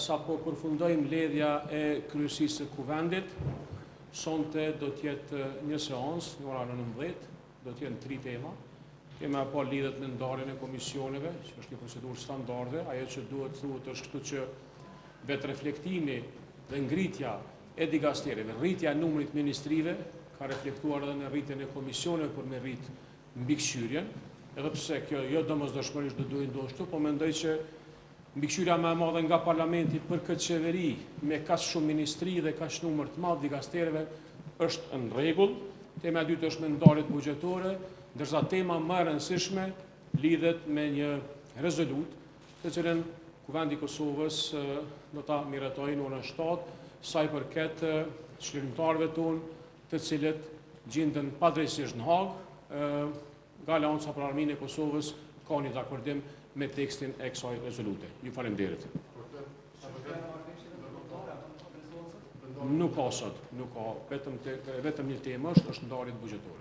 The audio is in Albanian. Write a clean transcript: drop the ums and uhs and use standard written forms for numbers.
sa po përfundojmë mbledhja e kryesisë së kuvendit, sonte do t'jetë një seancë në orën 19, do t'jenë 3 tema. Tema e parë lidhet me ndarjen e komisioneve, që është një procedurë standarde. Ajo që duhet thuhet është këtu që vetë reflektimi dhe ngritja e digastereve, rritja e numrit ministrive, ka reflektuar edhe në rritjen e komisioneve për me rrit mbikëqyrjen, edhe pse kjo jo domosdoshmërisht do duhet ndoshta, po mendoj që mbikëqyrja më e madhe nga parlamenti për këtë qeveri me kaq shumë ministri dhe kaq numër të madh digastereve është në rregull. Tema e dytë është me ndarjet buxhetore, ndërsa tema më e rëndësishme lidhet me një rezolut, të cilën Kuvendi i Kosovës do ta miratojë në orën 7, sa i përket çlirimtarëve tonë, të cilët gjenden padrejtisht në Hagë, nga lanca për arminë e Kosovës ka një dakordim me tekstin e kësaj rezolute. Ju faleminderit. Nuk ka sot, nuk ka, vetëm një temë është ndarjet buxhetore.